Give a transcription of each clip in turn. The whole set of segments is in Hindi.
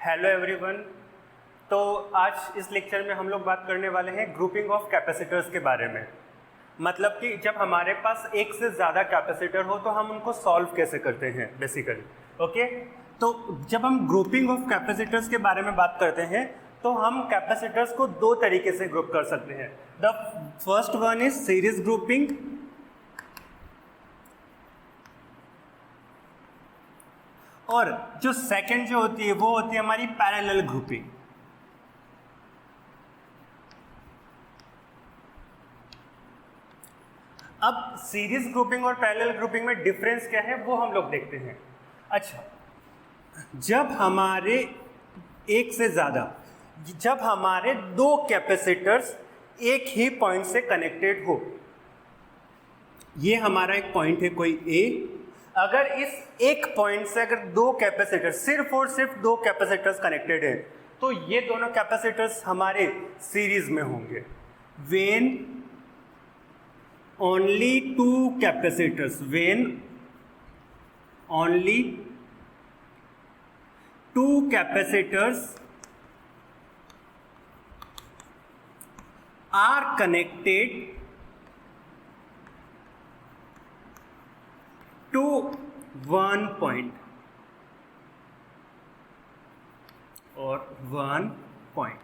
Hello everyone. तो आज इस लेक्चर में हम लोग बात करने वाले हैं ग्रुपिंग ऑफ कैपेसिटर्स के बारे में। मतलब कि जब हमारे पास एक से ज़्यादा कैपेसिटर हो तो हम उनको सॉल्व कैसे करते हैं बेसिकली। ओके, तो जब हम ग्रुपिंग ऑफ कैपेसिटर्स के बारे में बात करते हैं तो हम कैपेसिटर्स को दो तरीके से ग्रुप कर सकते हैं। The first one is series grouping और जो सेकंड जो होती है वो होती है हमारी पैरेलल ग्रुपिंग। अब सीरीज ग्रुपिंग और पैरेलल ग्रुपिंग में डिफरेंस क्या है वो हम लोग देखते हैं। अच्छा, जब हमारे एक से ज़्यादा जब हमारे दो कैपेसिटर्स एक ही पॉइंट से कनेक्टेड हो, ये हमारा एक पॉइंट है कोई ए, अगर इस एक पॉइंट से अगर दो कैपेसिटर सिर्फ और सिर्फ दो कैपेसिटर्स कनेक्टेड है तो ये दोनों कैपेसिटर्स हमारे सीरीज में होंगे। When only two capacitors when only two capacitors are connected to one point or one point।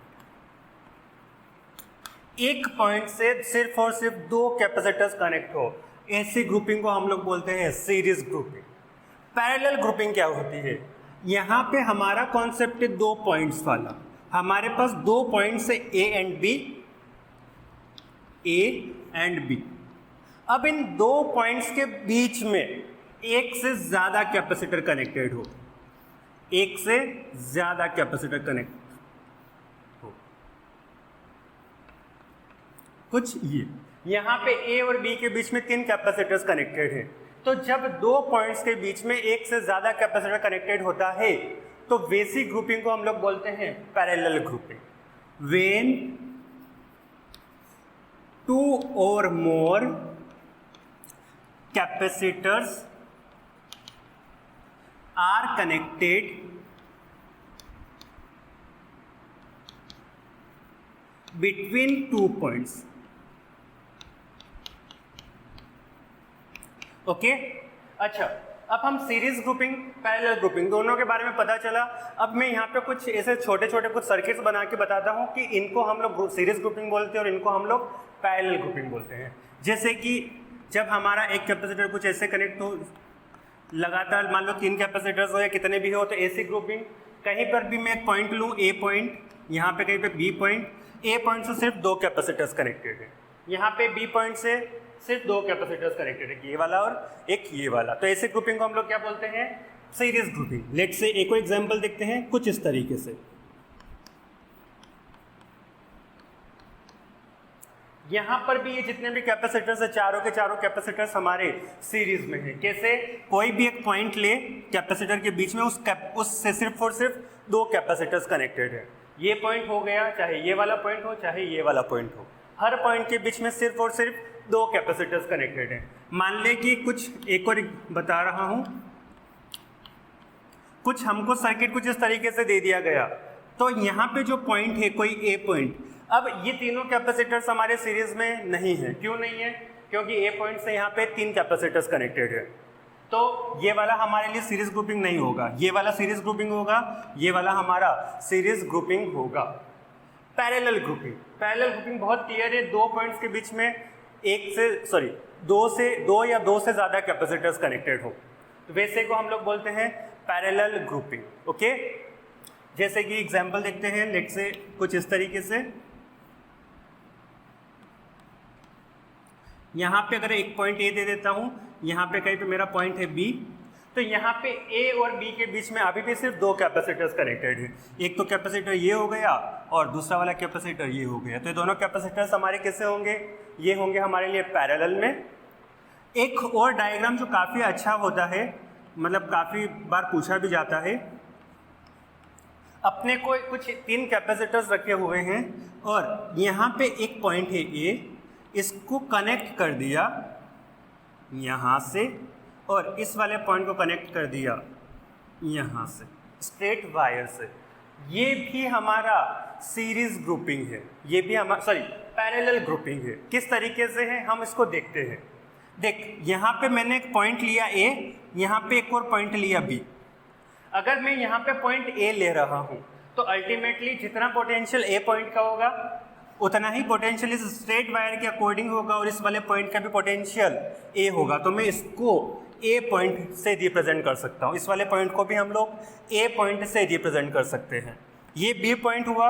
एक पॉइंट से सिर्फ और सिर्फ दो कैपेसिटर्स कनेक्ट हो, ऐसी ग्रुपिंग को हम लोग बोलते हैं सीरीज ग्रुपिंग। पैरेलल ग्रुपिंग क्या होती है? यहां पे हमारा कॉन्सेप्ट है दो पॉइंट्स वाला। हमारे पास दो पॉइंट्स है A and B, A and B. अब इन दो पॉइंट्स के बीच में एक से ज़्यादा कैपेसिटर कनेक्टेड हो, एक से ज़्यादा कैपेसिटर कनेक्ट हो, कुछ ये यहाँ पे ए और बी के बीच में तीन कैपेसिटर्स कनेक्टेड हैं। तो जब दो पॉइंट्स के बीच में एक से ज़्यादा कैपेसिटर कनेक्टेड होता है तो वैसी ग्रुपिंग को हम लोग बोलते हैं parallel grouping. When two or more capacitors are connected between two points। Okay, अच्छा, अब हम सीरीज ग्रुपिंग पैरेलल ग्रुपिंग दोनों के बारे में पता चला। अब मैं यहाँ पे कुछ ऐसे छोटे छोटे कुछ सर्किट्स बना के बताता हूँ कि इनको हम लोग सीरीज ग्रुपिंग बोलते हैं और इनको हम लोग पैरेलल ग्रुपिंग बोलते हैं। जैसे कि जब हमारा एक कैपेसिटर कुछ ऐसे कनेक्ट हो, लगातार मान लो तीन कैपेसिटर्स हो या कितने भी हो, तो ऐसी ग्रुपिंग। कहीं पर भी मैं एक पॉइंट लूँ, ए पॉइंट, यहाँ पे कहीं पे बी पॉइंट, ए पॉइंट से सिर्फ दो कैपेसिटर्स कनेक्टेड है, यहाँ पे बी पॉइंट से सिर्फ दो कैपेसिटर्स कनेक्टेड है, ये वाला और एक ये वाला। तो ऐसे ग्रुपिंग को हम लोग क्या बोलते हैं? Series grouping. लेट्स से एक और एग्जांपल देखते हैं कुछ इस तरीके से। यहां पर भी ये जितने भी कैपेसिटर्स है चारों के चारों कैपेसिटर्स हमारे सीरीज में है। कैसे? कोई भी एक पॉइंट ले, कैपेसिटर के बीच में उससे सिर्फ और सिर्फ दो कैपेसिटर्स कनेक्टेड है। ये पॉइंट हो गया, चाहे ये वाला पॉइंट हो चाहे ये वाला पॉइंट हो, हर पॉइंट के बीच में सिर्फ और सिर्फ दो कैपेसिटर्स कनेक्टेड हैं। मान ले कि कुछ एक और बता रहा हूं, कुछ हमको सर्किट कुछ इस तरीके से दे दिया गया। तो यहाँ पे जो पॉइंट है कोई ए पॉइंट, अब ये तीनों कैपेसिटर्स हमारे सीरीज में नहीं है। क्यों नहीं है? क्योंकि ए पॉइंट से यहाँ पे तीन कैपेसिटर्स कनेक्टेड है। तो ये वाला हमारे लिए सीरीज ग्रुपिंग नहीं होगा, ये वाला सीरीज ग्रुपिंग होगा, ये वाला हमारा सीरीज ग्रुपिंग होगा। पैरेलल ग्रुपिंग, पैरेलल ग्रुपिंग बहुत क्लियर है। दो पॉइंट्स के बीच में दो या दो से ज़्यादा कैपेसिटर्स कनेक्टेड हो, तो वैसे को हम लोग बोलते हैं पैरेलल ग्रुपिंग। ओके, जैसे कि एग्जांपल देखते हैं, लेट्स से कुछ इस तरीके से। यहाँ पे अगर एक पॉइंट ए दे देता हूँ, यहाँ पे कहीं पे मेरा पॉइंट है बी, तो यहाँ पे ए और बी के बीच में अभी भी सिर्फ दो कैपेसिटर्स कनेक्टेड है। एक तो कैपेसिटर ये हो गया और दूसरा वाला कैपेसिटर ये हो गया। तो ये दोनों कैपेसिटर्स हमारे कैसे होंगे? ये होंगे हमारे लिए पैरेलल में। एक और डायग्राम जो काफ़ी अच्छा होता है, मतलब काफ़ी बार पूछा भी जाता है, अपने को कुछ तीन कैपेसिटर्स रखे हुए हैं और यहाँ पे एक पॉइंट है ए, इसको कनेक्ट कर दिया यहाँ से और इस वाले पॉइंट को कनेक्ट कर दिया यहाँ से स्ट्रेट वायर से। ये भी हमारा सीरीज ग्रुपिंग है, ये भी हमारा पैरेलल ग्रुपिंग है। किस तरीके से है हम इसको देखते हैं। देख, यहाँ पे मैंने एक पॉइंट लिया ए, यहाँ पे एक और पॉइंट लिया बी। अगर मैं यहाँ पे पॉइंट ए ले रहा हूँ तो अल्टीमेटली जितना पोटेंशियल ए पॉइंट का होगा उतना ही पोटेंशियल इस स्ट्रेट वायर के अकॉर्डिंग होगा और इस वाले पॉइंट का भी पोटेंशियल ए होगा। तो मैं इसको ए पॉइंट से रिप्रेजेंट कर सकता हूँ, इस वाले पॉइंट को भी हम लोग ए पॉइंट से रिप्रेजेंट कर सकते हैं। ये बी पॉइंट हुआ,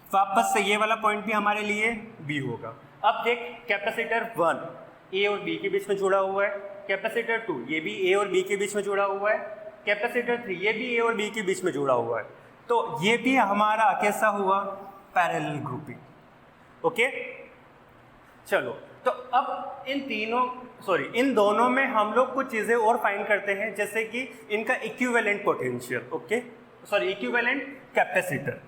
वापस से ये वाला पॉइंट भी हमारे लिए बी होगा। अब देख, कैपेसिटर 1 ए और बी के बीच में जुड़ा हुआ है, कैपेसिटर 2 ये भी ए और बी के बीच में जुड़ा हुआ है, कैपेसिटर 3 ये भी ए और बी के बीच में जुड़ा हुआ है। तो ये भी हमारा कैसा हुआ, पैरेलल ग्रुपिंग। ओके, चलो तो अब इन दोनों में हम लोग कुछ चीज़ें और फाइंड करते हैं, जैसे कि इनका इक्विवेलेंट पोटेंशियल, इक्विवेलेंट कैपेसिटर।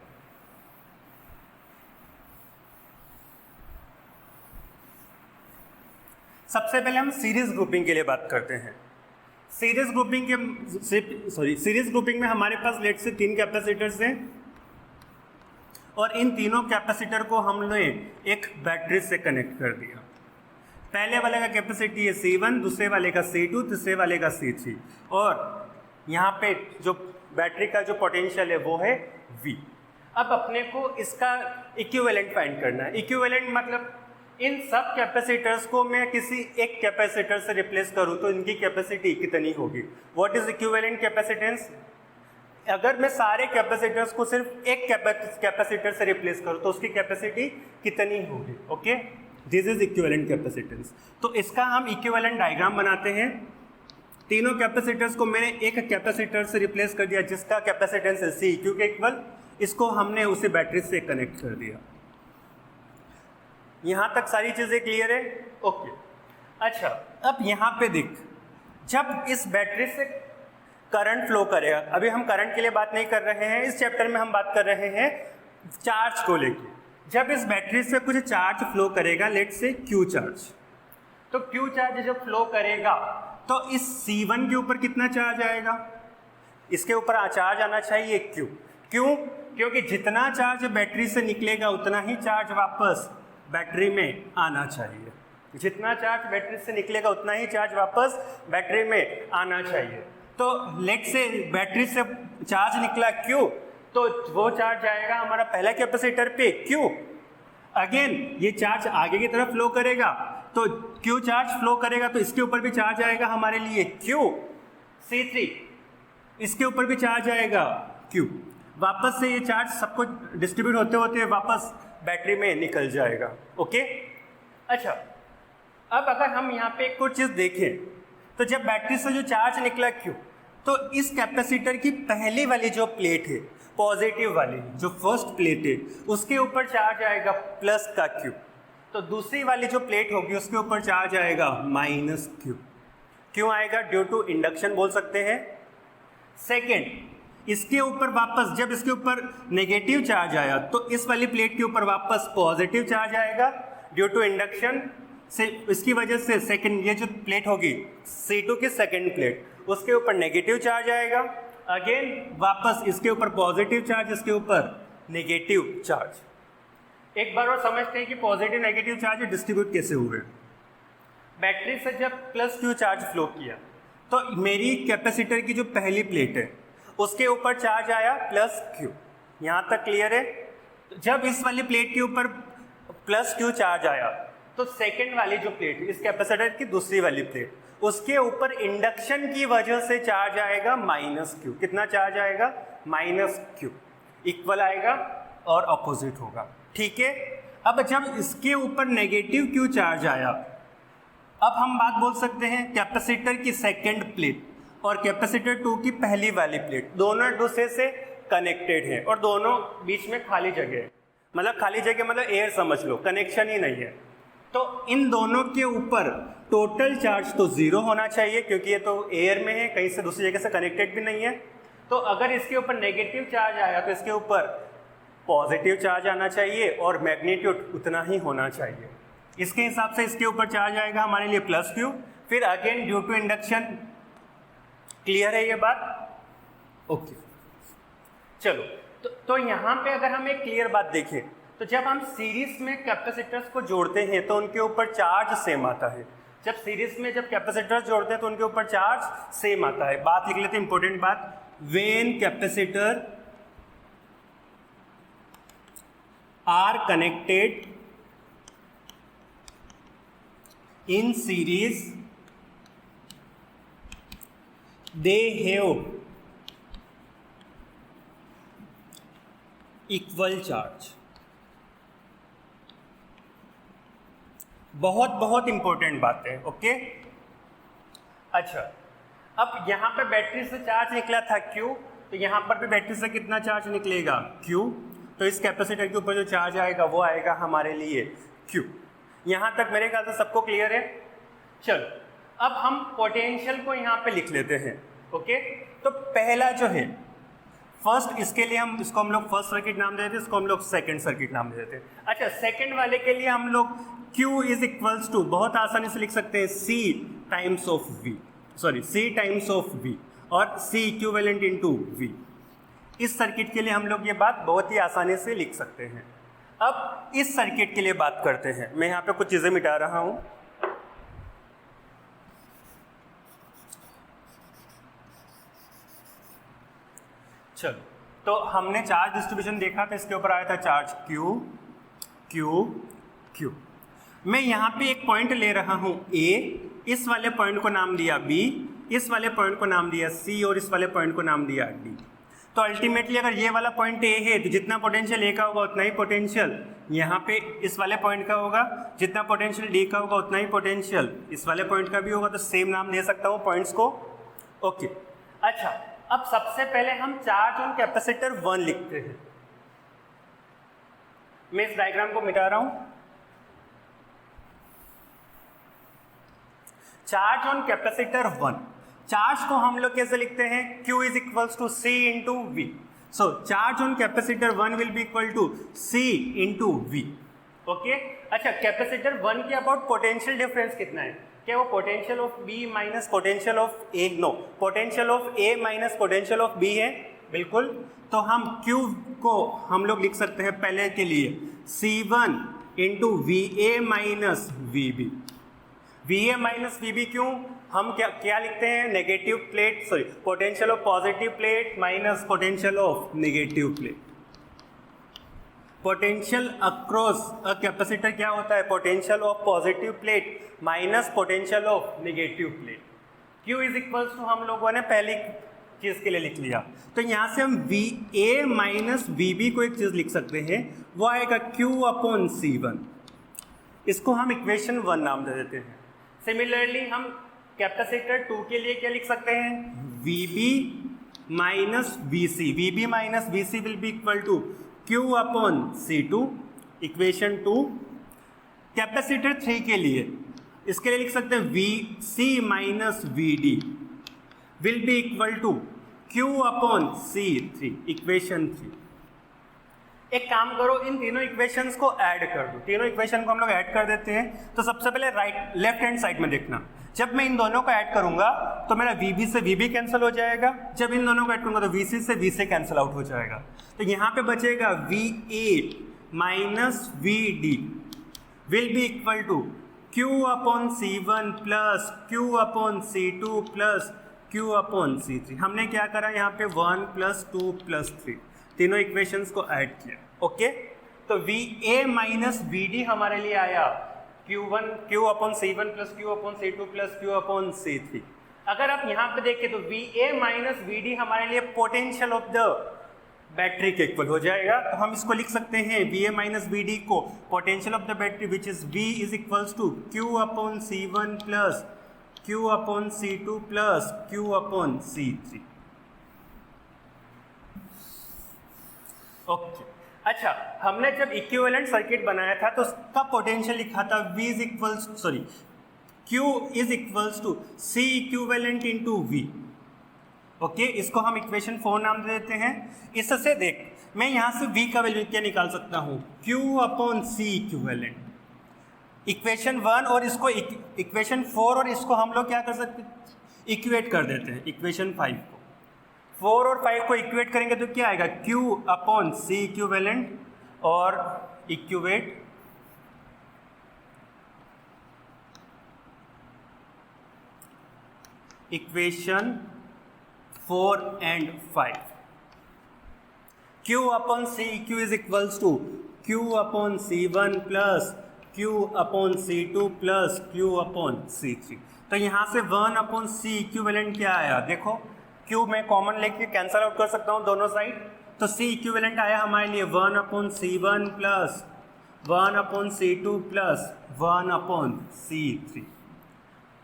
सबसे पहले हम सीरीज ग्रुपिंग के लिए बात करते हैं। सीरीज ग्रुपिंग में हमारे पास लेट से 3 कैपेसिटर्स हैं और इन तीनों कैपेसिटर को हमने एक बैटरी से कनेक्ट कर दिया। पहले वाले का कैपेसिटी है C1, दूसरे वाले का C2, तीसरे वाले का C3 और यहाँ पे जो बैटरी का जो पोटेंशियल है वो है V। अब अपने को इसका इक्विवेलेंट फाइंड करना है। इक्विवेलेंट मतलब इन सब कैपेसिटर्स को मैं किसी एक कैपेसिटर से रिप्लेस करूँ तो इनकी कैपेसिटी कितनी होगी। What is equivalent capacitance? अगर मैं सारे कैपेसिटर्स को सिर्फ एक कैपेसिटर से रिप्लेस करूँ तो उसकी कैपेसिटी कितनी होगी। Okay, this is equivalent capacitance. तो इसका हम इक्विवेलेंट डायग्राम बनाते हैं। तीनों कैपेसिटर्स को मैंने एक कैपेसिटर से रिप्लेस कर दिया जिसका कैपेसिटेंस है C क्योंकि इक्वल, इसको हमने उसे बैटरी से कनेक्ट कर दिया। यहाँ तक सारी चीज़ें क्लियर है? ओके, अच्छा अब यहाँ पे देख, जब इस बैटरी से करंट फ्लो करेगा, अभी हम करंट के लिए बात नहीं कर रहे हैं, इस चैप्टर में हम बात कर रहे हैं चार्ज को लेके। जब इस बैटरी से कुछ चार्ज फ्लो करेगा, लेट से Q चार्ज, तो Q चार्ज जब फ्लो करेगा तो इस C1 के ऊपर कितना चार्ज आएगा? इसके ऊपर चार्ज आना चाहिए Q। क्यों? क्योंकि जितना चार्ज बैटरी से निकलेगा उतना ही चार्ज वापस बैटरी में आना चाहिए। जितना चार्ज बैटरी से निकलेगा उतना ही चार्ज वापस बैटरी में आना चाहिए। तो लेट से बैटरी से चार्ज निकला Q, तो वो चार्ज जाएगा हमारा पहला कैपेसिटर पे Q। अगेन ये चार्ज आगे की तरफ फ्लो करेगा तो Q चार्ज फ्लो करेगा तो इसके ऊपर भी चार्ज आएगा हमारे लिए Q। C3 इसके ऊपर भी चार्ज आएगा Q। वापस से ये चार्ज सबको डिस्ट्रीब्यूट होते होते वापस बैटरी में निकल जाएगा। ओके, अच्छा अब अगर हम यहाँ पे कुछ चीज़ देखें तो जब बैटरी से जो चार्ज निकला Q, तो इस कैपेसिटर की पहली वाली जो प्लेट है, पॉजिटिव वाली जो फर्स्ट प्लेट है, उसके ऊपर चार्ज आएगा प्लस का Q। तो दूसरी वाली जो प्लेट होगी उसके ऊपर चार्ज आएगा माइनस Q। क्यों आएगा? ड्यू टू इंडक्शन बोल सकते हैं। सेकेंड, इसके ऊपर वापस जब इसके ऊपर नेगेटिव चार्ज आया तो इस वाली प्लेट के ऊपर वापस पॉजिटिव चार्ज आएगा ड्यू टू इंडक्शन से। इसकी वजह से सेकंड ये जो प्लेट होगी C2 की सेकंड प्लेट, उसके ऊपर नेगेटिव चार्ज आएगा। अगेन वापस इसके ऊपर पॉजिटिव चार्ज, इसके ऊपर नेगेटिव चार्ज। एक बार और समझते हैं कि पॉजिटिव नेगेटिव चार्ज डिस्ट्रीब्यूट कैसे हुए। बैटरी से जब प्लस Q चार्ज फ्लो किया तो मेरी कैपेसिटर की जो पहली प्लेट है उसके ऊपर चार्ज आया प्लस Q। यहाँ तक क्लियर है? जब इस वाली प्लेट के ऊपर प्लस Q चार्ज आया तो सेकंड वाली जो प्लेट इस कैपेसिटर की दूसरी वाली प्लेट, उसके ऊपर इंडक्शन की वजह से चार्ज आएगा माइनस Q। कितना चार्ज आएगा? Minus Q। इक्वल आएगा और अपोजिट होगा। ठीक है, अब जब इसके ऊपर नेगेटिव Q चार्ज आया, अब हम बात बोल सकते हैं कैपेसिटर की सेकेंड प्लेट और कैपेसिटर 2 की पहली वाली प्लेट, दोनों एक दूसरे से कनेक्टेड है और दोनों बीच में खाली जगह है। मतलब खाली जगह मतलब एयर समझ लो, कनेक्शन ही नहीं है। तो इन दोनों के ऊपर टोटल चार्ज तो 0 होना चाहिए क्योंकि ये तो एयर में है, कहीं से दूसरी जगह से कनेक्टेड भी नहीं है। तो अगर इसके ऊपर नेगेटिव चार्ज आया तो इसके ऊपर पॉजिटिव चार्ज आना चाहिए और मैग्नीट्यूड उतना ही होना चाहिए। इसके हिसाब से इसके ऊपर चार्ज आएगा हमारे लिए प्लस Q। फिर again due to induction. Clear है ये बात? ओके, चलो तो यहाँ पे अगर हम एक क्लियर बात देखें तो जब हम सीरीज में कैपेसिटर्स को जोड़ते हैं तो उनके ऊपर चार्ज सेम आता है। जब सीरीज में जब कैपेसिटर्स जोड़ते हैं तो उनके ऊपर चार्ज सेम आता है। बात लिख लेते हैं, इंपॉर्टेंट बात, when capacitor are connected in series they have equal charge। बहुत इंपॉर्टेंट बात है। ओके, अच्छा, अब यहां पे बैटरी से चार्ज निकला था Q, तो यहां पर भी बैटरी से कितना चार्ज निकलेगा Q, तो इस कैपेसिटर के ऊपर जो चार्ज आएगा वो आएगा हमारे लिए Q। यहां तक मेरे ख्याल से सबको क्लियर है। चलो अब हम पोटेंशियल को यहाँ पे लिख लेते हैं। ओके, तो पहला जो है फर्स्ट, इसके लिए इसको हम लोग फर्स्ट सर्किट नाम दे देते हैं, इसको हम लोग सेकंड सर्किट नाम दे देते हैं। अच्छा, सेकंड वाले के लिए हम लोग Q इज इक्वल्स टू बहुत आसानी से लिख सकते हैं C टाइम्स ऑफ V और C इक्विवेलेंट इनटू V। इस सर्किट के लिए हम लोग ये बात बहुत ही आसानी से लिख सकते हैं। अब इस सर्किट के लिए बात करते हैं। मैं यहाँ पे कुछ चीज़ें मिटा रहा हूँ। चलो, तो हमने चार्ज डिस्ट्रीब्यूशन देखा था, इसके ऊपर आया था चार्ज Q Q Q। मैं यहाँ पे एक पॉइंट ले रहा हूँ A, इस वाले पॉइंट को नाम दिया B, इस वाले पॉइंट को नाम दिया C और इस वाले पॉइंट को नाम दिया D। तो अल्टीमेटली अगर ये वाला पॉइंट A है तो जितना पोटेंशियल A का होगा उतना ही पोटेंशियल यहाँ पे इस वाले पॉइंट का होगा, जितना पोटेंशियल D का होगा उतना ही पोटेंशियल इस वाले पॉइंट का भी होगा। तो सेम नाम दे सकता हूँ पॉइंट्स को। ओके, अच्छा, अब सबसे पहले हम चार्ज ऑन कैपेसिटर 1 लिखते हैं। मैं इस डायग्राम को मिटा रहा हूं। चार्ज ऑन कैपेसिटर 1, चार्ज को हम लोग कैसे लिखते हैं? Q is equals to C into V। So charge on capacitor 1 will be equal to C into V। Okay, अच्छा, कैपेसिटर 1 के अबाउट पोटेंशियल डिफरेंस कितना है? क्या वो potential of B minus potential of A? No, potential of A minus potential of B है, बिल्कुल। तो हम Q को हम लोग लिख सकते हैं पहले के लिए C1 into VA minus VB। VA minus VB क्यों? हम क्या लिखते हैं? Negative plate, sorry, potential of positive plate minus potential of negative plate. Potential across a capacitor क्या होता है? Potential of positive plate minus potential of negative plate. Q is equals to हम लोगों ने पहली चीज के लिए लिख लिया, तो यहाँ से हम VA माइनस VB को एक चीज लिख सकते हैं, वो आएगा Q अपॉन C1। इसको हम इक्वेशन 1 नाम दे देते हैं। सिमिलरली हम कैपेसिटर 2 के लिए क्या लिख सकते हैं? VB minus VC। VB minus VC will be equal to Q upon C2, equation 2। Capacitor 3 के लिए इसके लिए लिख सकते हैं VC minus VD will be equal to Q upon C3, equation 3। एक काम करो, इन तीनों इक्वेशंस को ऐड कर दो। तीनों इक्वेशन को हम लोग ऐड कर देते हैं। तो सबसे पहले लेफ्ट हैंड साइड में देखना, जब मैं इन दोनों को ऐड करूंगा तो मेरा VB से VB कैंसिल हो जाएगा, जब इन दोनों को ऐड करूंगा तो VC से VC कैंसिल आउट हो जाएगा। तो यहाँ पे बचेगा VA minus VD will be equal to Q upon C1 plus Q upon C2 plus Q upon C3। हमने क्या करा यहाँ पे 1 प्लस 2 प्लस 3, तीनों इक्वेशंस को ऐड किया। ओके, तो VA माइनस VD हमारे लिए आया Q upon C1 plus Q upon C2 plus Q upon C3। अगर आप यहाँ पे देखें तो VA माइनस VD हमारे लिए पोटेंशियल ऑफ द बैटरी के इक्वल हो जाएगा। तो हम इसको लिख सकते हैं VA माइनस VD को potential of the battery which is V is equals to Q upon C1 plus Q upon C2 plus Q upon C3। Okay, अच्छा, हमने जब इक्विवेलेंट सर्किट बनाया था तो उसका पोटेंशियल लिखा था Q is equals to C equivalent into V। Okay, इसको हम इक्वेशन 4 नाम दे देते हैं। इससे देख, मैं यहाँ से V का वैल्यू क्या निकाल सकता हूँ? Q upon C equivalent, equation 1 और इसको इक्वेशन 4 और इसको हम लोग क्या कर सकते हैं? इक्वेट कर देते हैं इक्वेशन 5 को। 4 और 5 को इक्वेट करेंगे तो क्या आएगा, Q अपॉन C इक्विवेलेंट और equate equation 4 and 5। Q upon C Q is equals to Q upon C1 plus Q upon C2 plus Q upon C3। तो यहाँ से 1 अपॉन C इक्विवेलेंट क्या आया, देखो Q मैं कॉमन लेके कैंसल आउट कर सकता हूँ दोनों साइड, तो C इक्विवेलेंट आया हमारे लिए 1 upon C1 plus 1 upon C2 plus 1 upon C3।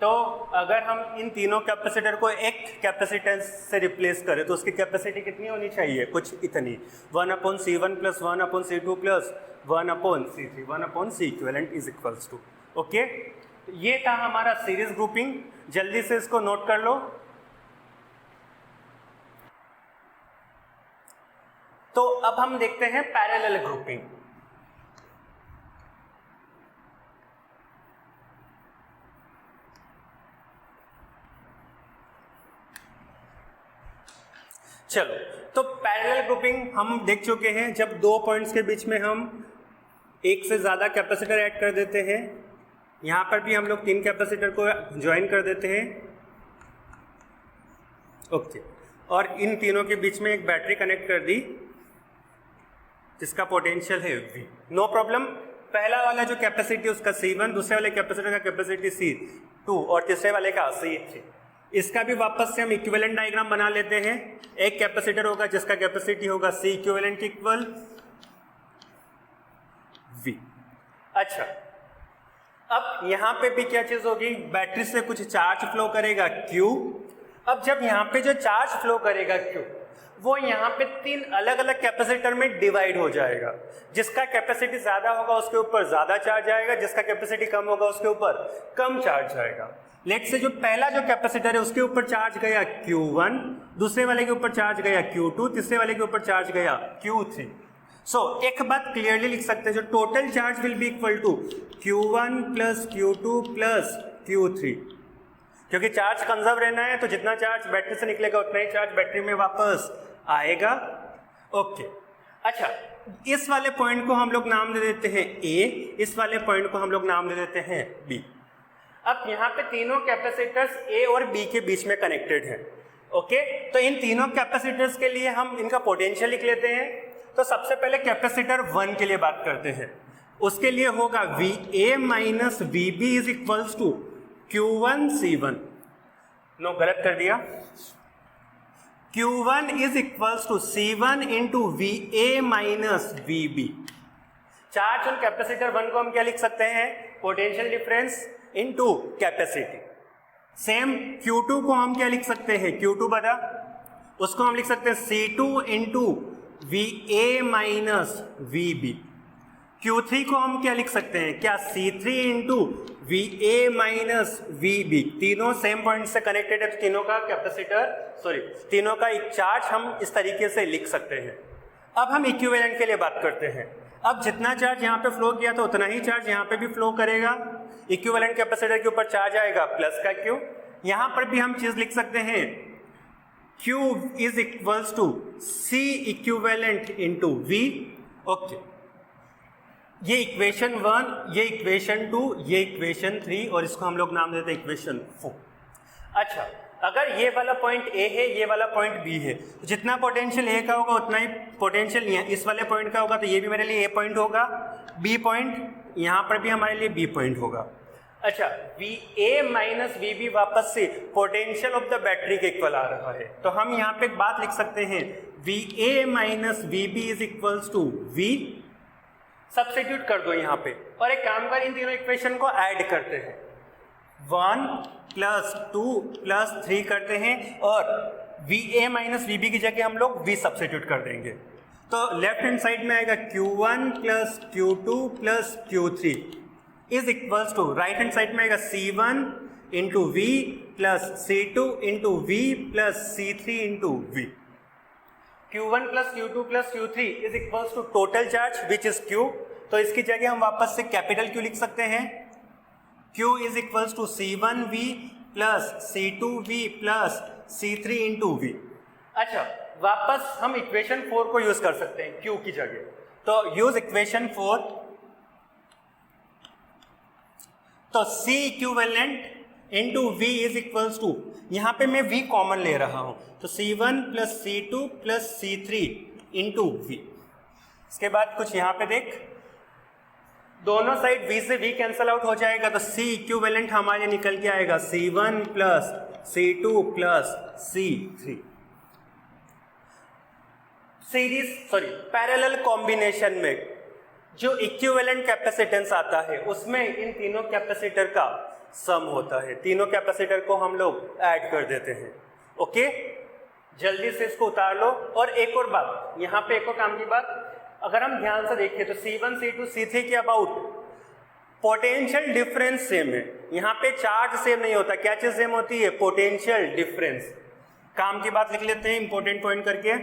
तो अगर हम इन तीनों कैपेसिटर को एक कैपेसिटेंस से रिप्लेस करें तो उसकी कैपेसिटी कितनी होनी चाहिए, कुछ इतनी, 1 upon C1 plus 1 upon C2 plus 1 upon C3, 1 upon C equivalent is equals to. Okay, ये था हमारा सीरीज ग्रुपिंग, जल्दी से इसको नोट कर लो। तो अब हम देखते हैं पैरेलल ग्रुपिंग। चलो, तो पैरेलल ग्रुपिंग हम देख चुके हैं, जब दो पॉइंट्स के बीच में हम एक से ज़्यादा कैपेसिटर ऐड कर देते हैं। यहाँ पर भी हम लोग 3 कैपेसिटर को ज्वाइन कर देते हैं। ओके, और इन तीनों के बीच में एक बैटरी कनेक्ट कर दी जिसका पोटेंशियल है V। No problem. पहला वाला जो कैपेसिटी उसका C1, दूसरे वाले कैपेसिटर का कैपेसिटी C2 और तीसरे वाले का C3। इसका भी वापस से हम इक्विवेलेंट डायग्राम बना लेते हैं। एक कैपेसिटर होगा जिसका कैपेसिटी होगा C इक्विवेलेंट इक्वल V। अच्छा, अब यहां पे भी क्या चीज होगी, बैटरी से कुछ चार्ज फ्लो करेगा Q। अब जब यहां पे जो चार्ज फ्लो करेगा Q, वो यहाँ पे 3 अलग अलग कैपेसिटर में डिवाइड हो जाएगा। जिसका कैपेसिटी ज्यादा होगा उसके ऊपर ज्यादा चार्ज आएगा, जिसका कैपेसिटी कम होगा उसके ऊपर कम चार्ज आएगा। लेट से जो पहला जो कैपेसिटर है उसके ऊपर चार्ज गया Q1, दूसरे वाले के ऊपर चार्ज गया Q2, तीसरे वाले के ऊपर चार्ज गया Q3। सो एक बात क्लियरली लिख सकते हैं, जो total charge will be equal to Q1 plus Q2 plus Q3। क्योंकि चार्ज कंजर्व रहना है तो जितना चार्ज बैटरी से निकलेगा उतना ही चार्ज बैटरी में वापस आएगा। ओके, अच्छा, इस वाले पॉइंट को हम लोग नाम दे देते हैं A, इस वाले पॉइंट को हम लोग नाम दे देते हैं B। अब यहाँ पे तीनों कैपेसिटर्स A और B के बीच में कनेक्टेड हैं। ओके, तो इन तीनों कैपेसिटर्स के लिए हम इनका पोटेंशियल लिख लेते हैं। तो सबसे पहले कैपेसिटर 1 के लिए बात करते हैं। उसके लिए होगा VA minus VB is equals to Q1 C1। No, गलत कर दिया। Q1 is equals to C1 into VA minus VB। Charge on capacitor 1 को हम क्या लिख सकते हैं, potential difference into capacity. Same Q2 को हम क्या लिख सकते हैं, Q2 बता, उसको हम लिख सकते हैं C2 into VA minus VB। Q3 को हम क्या लिख सकते हैं, क्या C3 into VA minus VB। तीनों सेम पॉइंट से कनेक्टेड है तो तीनों का तीनों का एक चार्ज हम इस तरीके से लिख सकते हैं। अब हम इक्विवेलेंट के लिए बात करते हैं। अब जितना चार्ज यहाँ पे फ्लो किया था उतना ही चार्ज यहाँ पे भी फ्लो करेगा। इक्विवेलेंट कैपेसिटर के ऊपर चार्ज आएगा प्लस का Q। यहाँ पर भी हम चीज लिख सकते हैं Q is equals to C equivalent into V। Okay, ये इक्वेशन 1, ये इक्वेशन 2, ये इक्वेशन 3 और इसको हम लोग नाम देते हैं इक्वेशन 4। अच्छा, अगर ये वाला पॉइंट A है, ये वाला पॉइंट B है, तो जितना पोटेंशियल A का होगा उतना ही पोटेंशियल इस वाले पॉइंट का होगा, तो ये भी मेरे लिए A पॉइंट होगा, B पॉइंट यहाँ पर भी हमारे लिए B पॉइंट होगा। अच्छा, VA माइनस VB वापस से पोटेंशियल ऑफ द बैटरी के इक्वल आ रहा है, तो हम यहाँ पे एक बात लिख सकते हैं, VA minus VB is equals to V। Substitute कर दो यहाँ पे, और एक काम कर, इन तीनों इक्वेशन को ऐड करते हैं, 1 प्लस 2 प्लस 3 करते हैं, और VA माइनस VB की जगह हम लोग V सब्स्टिट्यूट कर देंगे। तो लेफ्ट हैंड साइड में आएगा Q1 plus Q2 plus Q3 is equals to, right hand side में आएगा C1 into V plus C2 into V plus C3 into V। Q1 plus Q2 plus Q3 is equals to total charge which is Q। तो इसकी जगह हम वापस से कैपिटल Q लिख सकते हैं, Q is equals to C1V plus C2V plus C3 into V। अच्छा, वापस हम इक्वेशन 4 को यूज कर सकते हैं Q की जगह, तो यूज इक्वेशन 4। तो C equivalent into V is equals to, यहाँ पे मैं V कॉमन ले रहा हूं, तो C1 plus C2 plus C3 into V। इसके बाद कुछ यहाँ पे देख, दोनों साइड V से V कैंसल आउट हो जाएगा, तो C इक्विवेलेंट हमारे निकल के आएगा C1 plus C2 plus C3। Parallel combination में जो इक्विवेलेंट कैपेसिटेंस आता है उसमें इन तीनों कैपेसिटर का सम होता है, तीनों कैपेसिटर को हम लोग ऐड कर देते हैं। ओके, जल्दी से इसको उतार लो। और एक और बात, यहाँ पे एक और काम की बात, अगर हम ध्यान से देखें तो C1 C2 C3 के अबाउट पोटेंशियल डिफरेंस सेम है, यहाँ पे चार्ज सेम नहीं होता। क्या चीज सेम होती है? Potential difference. काम की बात लिख लेते हैं इंपॉर्टेंट पॉइंट करके,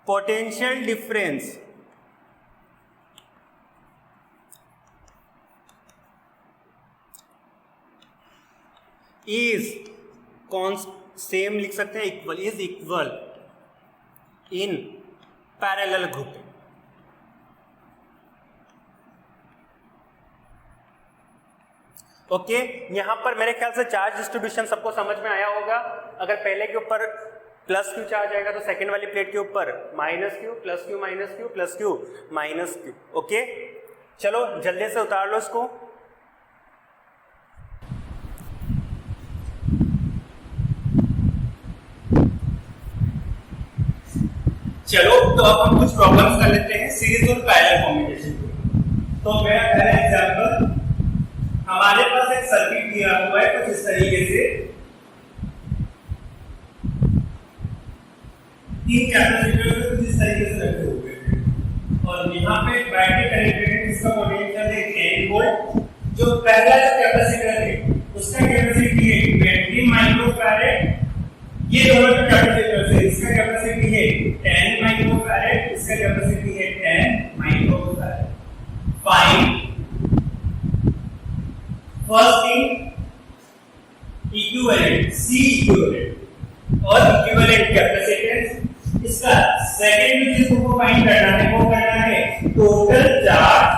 पोटेंशियल डिफरेंस इज सेम लिख सकते हैं, equal, is equal in parallel grouping. Okay, यहां पर मेरे ख्याल से चार्ज डिस्ट्रीब्यूशन सबको समझ में आया होगा। अगर पहले के ऊपर प्लस क्यू चार्ज आएगा तो सेकेंड वाली प्लेट के ऊपर minus Q, plus Q minus Q, plus Q minus Q. Okay, चलो जल्दी से उतार लो इसको। चलो, तो अब हम कुछ प्रॉब्लम्स कर लेते हैं सीरीज और पैरेलल कॉम्बिनेशन। तो मेरा पहला एग्जांपल, हमारे पास एक सर्किट दिया हुआ है कुछ इस तरीके से, तीन कैपेसिटर कुछ इस तरीके से रखे हुए हैं और यहाँ पे बैटरी कनेक्टेड है, इसका पोटेंशियल है 10 वोल्ट। जो पहला कैपेसिटर है उसका कैपेसिटी है 20 माइक्रोफैरेड। ये दोनों का कैपेसिटर है, इसका कैपेसिटी है 10 माइक्रोफैरेड, इसका कैपेसिटी है 10 microfarad. Find first thing equivalent C equivalent और इक्विवेलेंट कैपेसिटेंस। इसका सेकंड चीज को फाइंड करना है, वो करना है total charge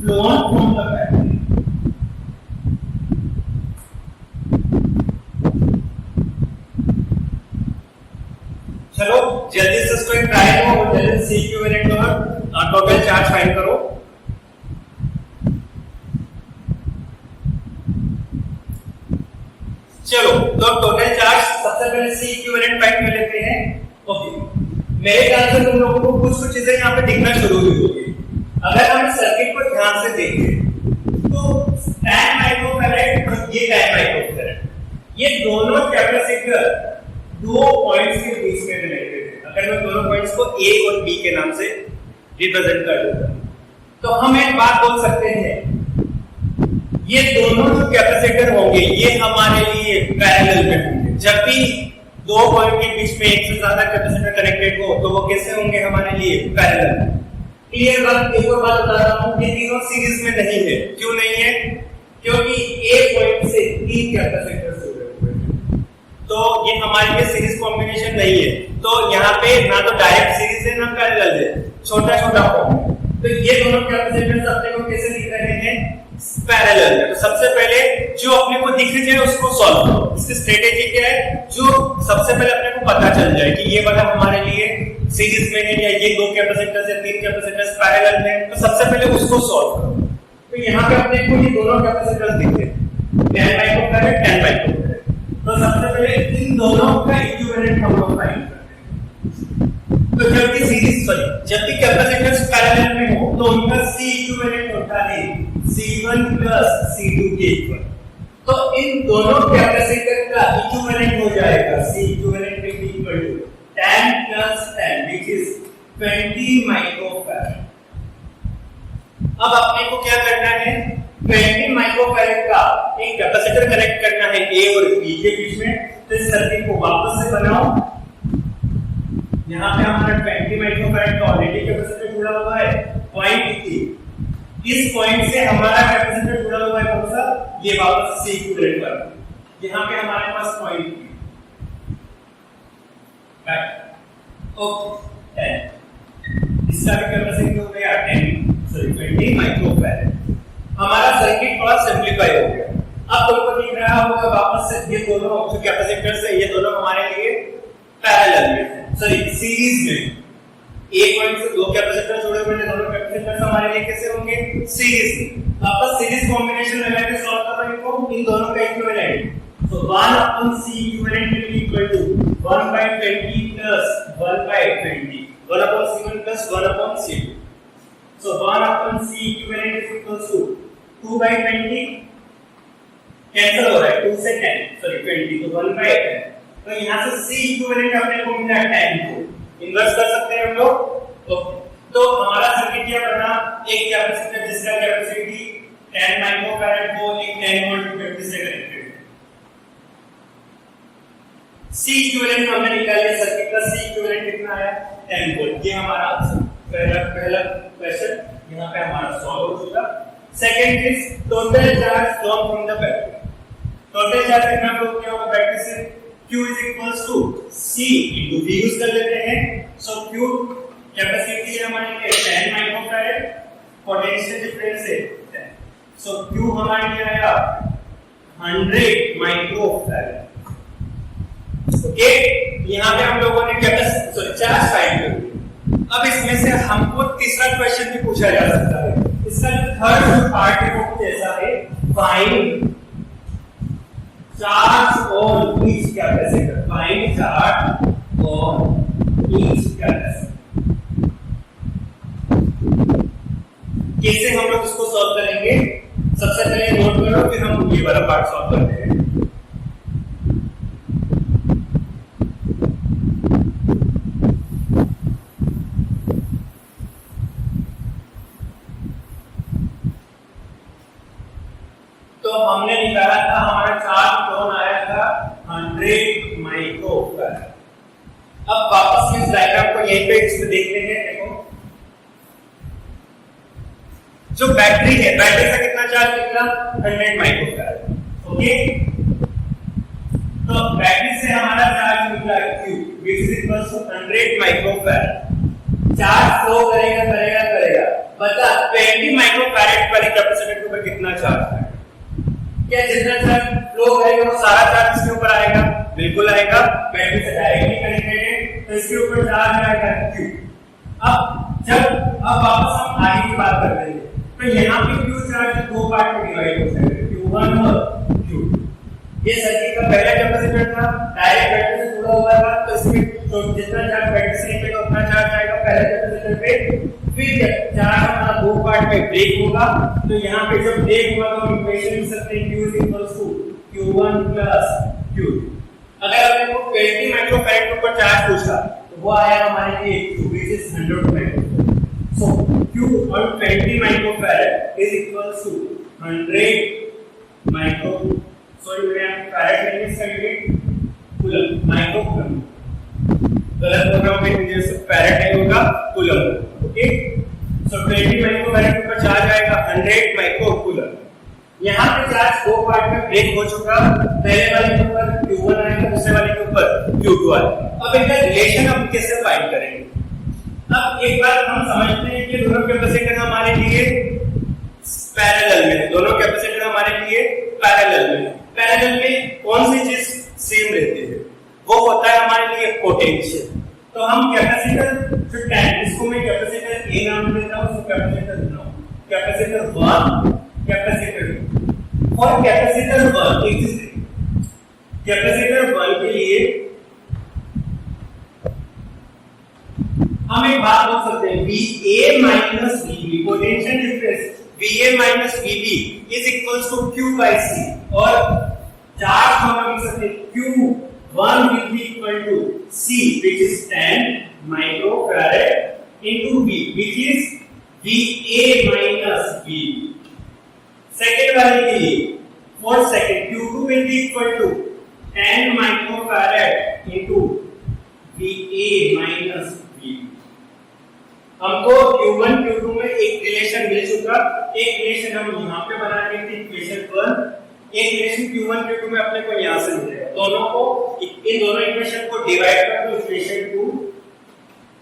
phloem from the battery. चलो जल्दी से इसको एक ट्राई करो और जल्दी से इक्विवेलेंट और टोटल चार्ज फाइंड करो। चलो, तो टोटल चार्ज सबसे पहले C इक्विवेलेंट फाइंड कर लेते हैं। ओके, मेरे ख्याल से तुम लोगों को कुछ कुछ चीजें यहाँ पे दिखना शुरू हुई होगी। अगर हम सर्किट को ध्यान से देखें तो 10 माइक्रोफैरेड और ये 10 माइक्रोफैरेड, ये दोनों कैपेसिटर दो पॉइंट्स के बीच में कनेक्टेड है। अगर मैं दोनों पॉइंट्स को A और B के नाम से रिप्रेजेंट कर दूंगा तो हम एक बात बोल सकते हैं, ये दोनों जो कैपेसिटर होंगे ये हमारे लिए पैरेलल में होंगे। जब भी दो पॉइंट के बीच में एक से ज्यादा कैपेसिटर कनेक्टेड हो तो वो कैसे होंगे हमारे लिए? पैरेलल। क्लियर बात? एक और बात बता रहा हूं, ये तीनों सीरीज में नहीं है। क्यों नहीं है? क्योंकि A पॉइंट से तीन कैपेसिटर जुड़े हुए हैं, तो ये हमारे लिए सीरीज कॉम्बिनेशन नहीं है। तो यहाँ पे ना तो डायरेक्ट सीरीज है ना पैरेलल है, छोटा छोटा फॉर्म है। तो ये दोनों कैपेसिटर्स अपने को कैसे दिख रहे हैं? पैरेलल में। तो सबसे पहले जो अपने को दिख रही है उसको सॉल्व करो। इसकी स्ट्रेटेजी क्या है? जो सबसे पहले अपने को पता चल जाए कि ये वाला हमारे लिए सीरीज में है या ये दो कैपेसिटर्स या तीन कैपेसिटर्स पैरेलल में, तो सबसे पहले उसको सॉल्व करो। तो यहाँ पे अपने को ये दोनों कैपेसिटर्स दिखते हैं 10 माइक्रोफैरेड 10 माइक्रोफैरेड। तो सबसे पहले इन दोनों का इक्विवेलेंट हम लोग फाइंड करते हैं। तो जब भी सीरीज जब भी कैपेसिटर्स पैरेलल में हो तो उनका C इक्विवेलेंट होता है C1 प्लस C2 के इक्वल। तो इन दोनों कैपेसिटर का इक्विवेलेंट हो जाएगा C equivalent equal to 10 plus 10 which is 20 microfarad. अब अपने को क्या करना है? 20 माइक्रोफैरेड का एक कैपेसिटर कनेक्ट करना है A और B के बीच में। तो इस सर्किट को वापस से बनाओ। यहाँ पे हमारा 20 माइक्रोफैरेड का ऑलरेडी कैपेसिटर जुड़ा हुआ है पॉइंट E। इस पॉइंट से हमारा कैपेसिटर जुड़ा हुआ है कौन सा? ये वापस C इक्विवेलेंट पर। यहाँ पे हमारे पास पॉइंट ओके 10, इसका भी कैपेसिटी हो गया 20 माइक्रोफैराड। हमारा सर्किट थोड़ा सिंपलीफाई हो गया। अब तुमको दिख रहा होगा वापस से ये दोनों जो कैपेसिटर्स है ये दोनों हमारे लिए पैरेलल में, सॉरी सीरीज में। एक पॉइंट से दो कैपेसिटर जुड़े हुए हैं, दोनों कैपेसिटर्स हमारे लिए कैसे होंगे? सीरीज में। आपका सीरीज कॉम्बिनेशन लगा के सॉल्व कर रहे हो इन दोनों का equivalent. So 1/C equivalent will be equal to 1/20 plus 1/20, 1/C1 plus 1/C2. So 1/C equivalent is equal to 2/20, cancel हो रहा है 2 से 10, सॉरी 20 तो 1/10। तो यहाँ से C equivalent अपने को मिला 10 को इन्वर्स कर सकते हैं हम लोग। तो हमारा सर्किट क्या बना? एक कैपेसिटर जिसका कैपेसिटी 10 माइक्रोफैराड को एक 10 वोल्ट कैपेसिटर से कनेक्टेड। C इक्विवेलेंट हमने निकाल लिया, सर्किट का C इक्विवेलेंट कितना आया? 10 वोल्ट। ये हमारा आंसर पहला क्वेश्चन यहाँ पे हमारा सॉल्व हो चुका। Second is total charge flow from the battery. Total charge कितना फ्लो किया होगा बैटरी से? Q is equals to C into V use कर लेते हैं। सो Q कैपेसिटी है हमारे लिए 10 माइक्रोफैराड, पोटेंशियल डिफरेंस है 10। सो Q हमारे लिए आया 100 माइक्रोफैराड। ओके, यहाँ पे हम लोगों ने कैपेसिटी चार्ज फाइंड कर लिया। अब इसमें से हमको तीसरा क्वेश्चन भी पूछा जा सकता है। इसका जो थर्ड पार्ट है वो कुछ ऐसा है, find charge on each capacitor. Find charge on each capacitor. कैसे हम लोग इसको सॉल्व करेंगे? सबसे पहले नोट करो, फिर हम ये वाला पार्ट सॉल्व करते हैं। तो हमने निकाला था हमारा चार्ज कौन आया था 100 माइक्रोफैराड। अब वापस इस डायग्राम को यहीं पे इसमें देख लेंगे। देखो जो बैटरी है, बैटरी से कितना चार्ज निकला? 100 माइक्रोफैराड। ओके, तो बैटरी से हमारा चार्ज निकला Q which is equal to 100 microfarad. Charge flow करेगा करेगा करेगा, बता 20 माइक्रोफैराड वाली कैपेसिटर के ऊपर कितना चार्ज है? क्या जितना चार्ज फ्लो करेगा वो सारा चार्ज इसके ऊपर आएगा? बिल्कुल आएगा। बैटरी से डायरेक्टली कनेक्टेड है तो इसके ऊपर चार्ज आएगा Q। अब वापस हम आगे की बात करते हैं। तो यहाँ पे Q चार्ज दो पार्ट में डिवाइड हो जाएगा, Q1 और Q2। ये सर्किट का पहला कैपेसिटर था, डायरेक्ट बैटरी से जुड़ा हुआ था, तो इसमें तो जितना चार्ज बैटरी से निकलेगा उतना चार्ज आएगा पहले कैपेसिटर पे। फिर चार्ज हमारा दो पार्ट में ब्रेक होगा, तो यहाँ पे जब ब्रेक हुआ तो हम इक्वेशन लिख सकते हैं Q is equals to Q1 plus Q2। अगर आपने को 20 माइक्रोफैराड के ऊपर चार्ज पूछा तो वो आया हमारे लिए Q which is 100 microfarad. So Q on 20 microfarad is equals to 100 micro, sorry मैं फैराड नहीं इसका कूलम, माइक्रोकूलम गलत प्रोग्राम में जैसे फैराड नहीं होगा, कूलम। ओके, सो 20 माइक्रोफैराड के ऊपर चार्ज आएगा 100 माइक्रोकूलम। यहाँ पे चार्ज दो पार्ट में ब्रेक हो चुका, पहले वाले के ऊपर Q1 आएगा, दूसरे वाले के ऊपर Q2 आएगा। अब इनका रिलेशन हम कैसे फाइंड करेंगे? अब एक बार हम समझते हैं कि दोनों कैपेसिटर हमारे लिए पैरेलल में, दोनों कैपेसिटर हमारे लिए पैरेलल में। पैरेलल में कौन सी चीज सेम रहती है? वो होता है हमारे लिए पोटेंशियल। तो हम कैपेसिटर जो 10, इसको मैं कैपेसिटर A नाम देता हूं, इसको कैपेसिटर 9, कैपेसिटर 1, कैपेसिटर 2 और कैपेसिटर 1 कैपेसिटर 1 के लिए हम एक बात बोल सकते हैं, VA minus VB, potential difference VA minus VB is equals to Q by C। और चार्ज हम लिख सकते हैं Q1 will be equal to C which is 10 microfarad into V which is VA minus VB। Second वाले के लिए for second Q2 will be equal to 10 microfarad into VA minus VB। हमको Q1 Q2 में एक रिलेशन मिल चुका, एक रिलेशन हम यहाँ पे बना रहे थे इक्वेशन 1 एक इक्वेशन Q1 Q2 में अपने को यहां से मिलेगा, दोनों को इन दोनों इक्वेशन को डिवाइड कर दो,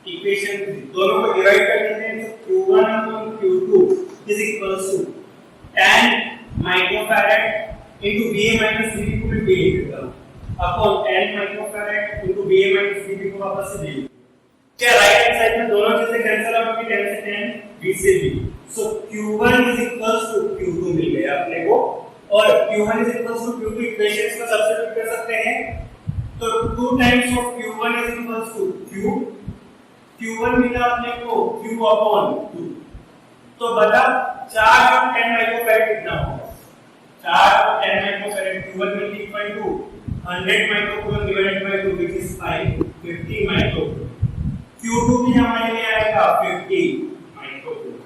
इक्वेशन दोनों को डिवाइड कर देते हैं, तो Q1 upon Q2 is equals to 10 microfarad into VA minus VB को मैं भी लिख देता हूं, upon 10 microfarad into VA minus VB को वापस से ले, क्या राइट हैंड साइड में दोनों चीजें कैंसिल आउट होगी, 10 से 10 V से V, so Q1 is equals to Q2 मिल गया अपने को, और Q1 is equals to Q2 equations में सब्स्टिट्यूट कर सकते हैं, तो 2 times of Q1 is equals to Q, Q1 मिला अपने को Q upon 2, तो बता 4 और 10 माइक्रोफैरड कितना होगा, 4 और 10 microfarad, Q1 will be equal to 100 microcoulomb divided by 2 which is 50 microcoulomb, Q2 भी हमारे लिए आएगा 50 माइक्रोकूलम।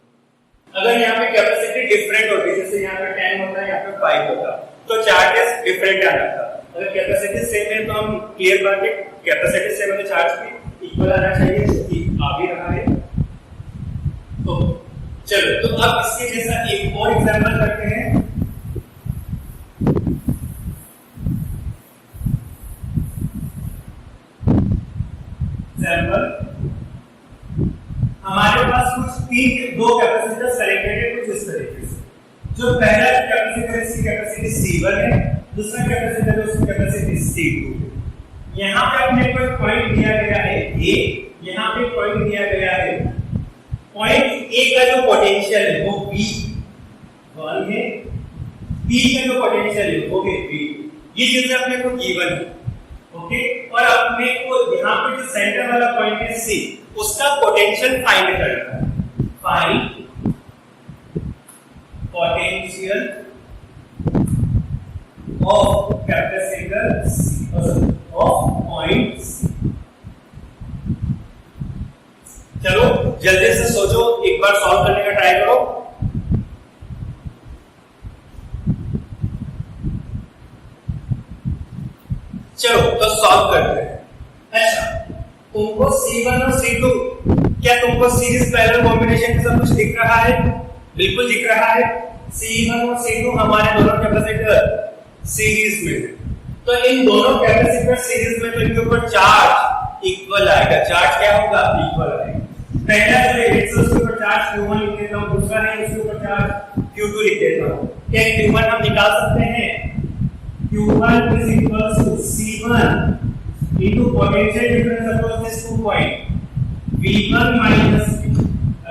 अगर यहाँ पे कैपेसिटी डिफरेंट होती, जैसे यहाँ पे 10 होता है, यहाँ पे 5 होता, तो चार्जेस डिफरेंट आना था। अगर कैपेसिटी सेम है तो हम क्लियर बात है, कैपेसिटी सेम है तो चार्ज भी इक्वल आना चाहिए, जो कि आ भी रहा है। तो चलो, तो अब इसके जैसा एक और एग्जांपल करते हैं। एग्जांपल, हमारे पास कुछ दो कैपेसिटर्स कनेक्टेड है कुछ इस तरीके से, जो पहला कैपेसिटर इसकी कैपेसिटी C1 है, दूसरा कैपेसिटर है उसकी कैपेसिटी C2 है। यहाँ पे अपने को एक पॉइंट दिया गया है A, यहाँ पे पॉइंट दिया गया है, पॉइंट A का जो पोटेंशियल है वो V1 है, B का जो पोटेंशियल है वो है V2, ये चीजें अपने को गिवन है, ओके। और अपने को यहाँ पे जो सेंटर वाला पॉइंट है C, उसका पोटेंशियल फाइंड करना है, find potential of capacitor C of point C। चलो जल्दी से सोचो, एक बार सॉल्व करने का ट्राई करो। चलो तो सॉल्व करते हैं। अच्छा, तुमको C1 और C2, क्या तुमको सीरीज पैरेलल कॉम्बिनेशन के साथ कुछ दिख रहा है? बिल्कुल दिख रहा है। C1 और C2 हमारे दोनों कैपेसिटर सीरीज में है, तो इन दोनों कैपेसिटर सीरीज में, तो इनके ऊपर चार्ज इक्वल आएगा। चार्ज क्या होगा? इक्वल आएगा। पहला जो है उसके ऊपर चार्ज Q1 लिख देता हूं, दूसरा है उसके ऊपर चार्ज Q2 लिख देता हूं। क्या Q1 हम निकाल सकते हैं? Q1 is equals to C1 into potential difference across these 2 points, V1 minus V।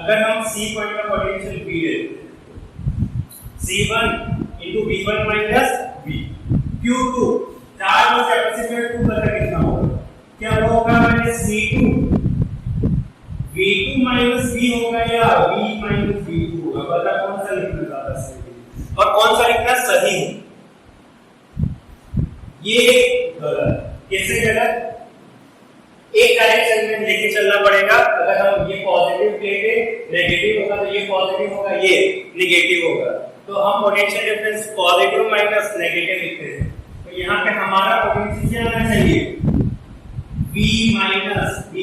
अगर हम C पॉइंट का पोटेंशियल V लेते हैं, C1 into V1 minus V, Q2 charge और कैपेसिटर 2 पता कितना होगा? क्या होगा? Minus V2, V2 minus V होगा या V minus V2 होगा? बता कौन सा लिखना ज्यादा सही है और कौन सा लिखना सही है? ये गलत। कैसे गलत? एक डायरेक्शन में लेके चलना पड़ेगा। अगर हम ये पॉजिटिव लेंगे, नेगेटिव होगा, तो ये पॉजिटिव होगा, ये नेगेटिव होगा, तो हम potential difference positive minus negative लिखते हैं। तो यहाँ पे हमारा पोटेंशियल आना चाहिए V माइनस V।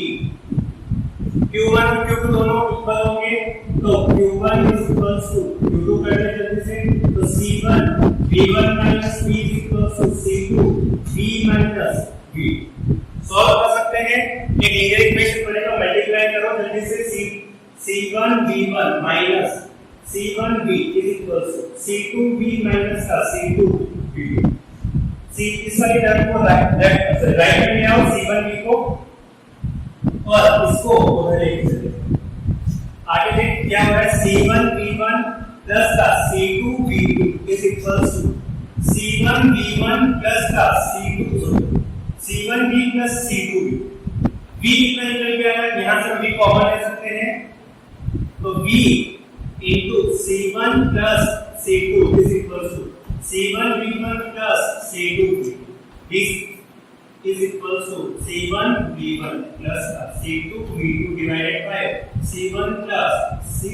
Q1 और Q2 दोनों इक्वल होंगे, तो Q1 is equals to Q2 करते जल्दी से, तो C1 V1 minus V is equals to C2 V minus V। Solve कर सकते हैं। एक लीनियर इक्वेशन बनेगा, मल्टीप्लाई करो जल्दी से, C1 V1 minus C1 V is equals to C2 V minus का C2 V। इस वाली टर्म को राइट में ले आओ, C1 V को, और इसको उधर लेके चले। आगे देख क्या हो रहा है? C1 V1 प्लस का C2 V2 is equals to C1 V1 plus का C1 V plus C2 V। V कितना निकल के आया? यहाँ से V कॉमन ले सकते हैं, तो V into C1 plus C2 is equals to C1 V1 plus C2 V। This is equals to C1 V1 plus C2 V2 divided by C1 plus C।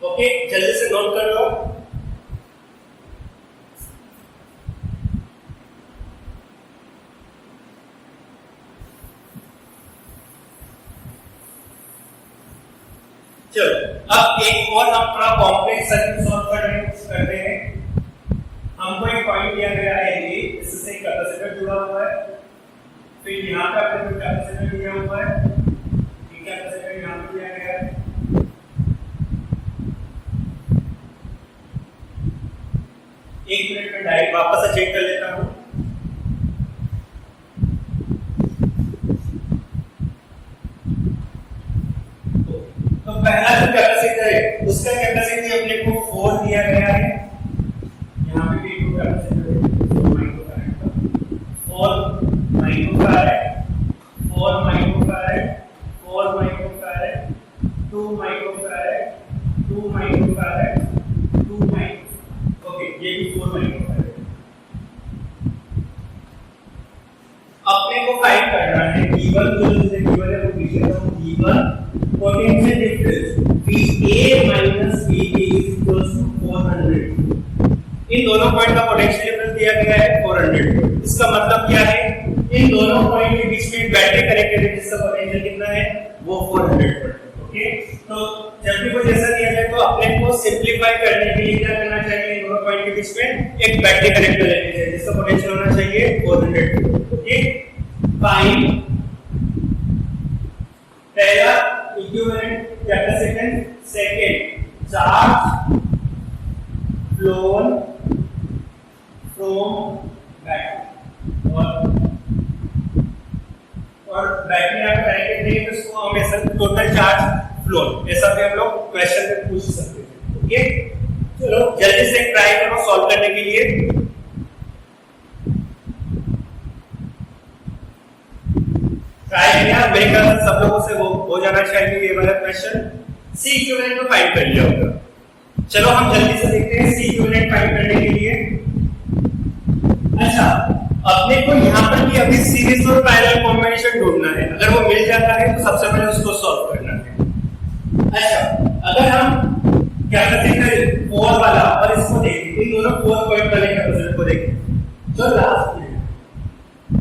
Okay, जल्दी से नोट कर लो। चलो अब एक और हम थोड़ा कॉम्प्लेक्स सर्किट सॉल्व करने की कोशिश करते हैं। एक मिनट में डायरेक्ट वापस से चेक कर लेता हूँ। तो पहला जो कैपेसिटर है उसका कैपेसिटी अपने को 4 दिया गया है, यहाँ पे भी एक कैपेसिटर है 4 microfarad, 4 microfarad, 4 microfarad, 2 microfarad, 2 microfarad, 2 micro, okay ये भी 4 माइक्रोफैराड। अपने को फाइंड करना है V1 जो जिसे गिवन है वो लिख लेता हूं, V1 potential difference VA minus VB is equal to 400। इन दोनों पॉइंट का पोटेंशियल डिफरेंस दिया गया है 400। इसका मतलब क्या है, इन दोनों पॉइंट के बीच में बैटरी कनेक्टेड है जिसका पोटेंशियल कितना है वो 400 वोल्ट। ओके, तो जब भी कुछ ऐसा दिया जाए तो अपने को सिंपलीफाई करने के लिए क्या करना चाहिए, इन दोनों पॉइंट के बीच में एक बैटरी कनेक्ट कर लेनी चाहिए जिसका पोटेंशियल होना चाहिए 400। ओके, फाइंड पहला equivalent capacitance, second charge phloem from battery, और बैटरी आप कनेक्टेड नहीं है तो इसको हम ऐसा टोटल चार्ज फ्लोन ऐसा भी हम लोग क्वेश्चन में पूछ सकते हैं। ओके, चलो जल्दी से ट्राई करो सॉल्व करने के लिए। ट्राई किया, मेरे ख्याल से सब लोगों से वो हो जाना चाहिए ये वाला क्वेश्चन। सी इक्विवेलेंट को फाइंड कर लिया होगा। चलो हम जल्दी से देखते हैं सी इक्विवेलेंट फाइंड करने के लिए। अच्छा, अपने को यहाँ पर भी अभी सीरीज और पैरेलल कॉम्बिनेशन ढूंढना है। अगर वो मिल जाता है तो सबसे पहले उसको सॉल्व करना है। अच्छा, अगर हम कैपेसिटर 4 वाला और इसको देखें, इन दोनों 4 पॉइंट वाले कैपेसिटर को देखें तो लास्ट में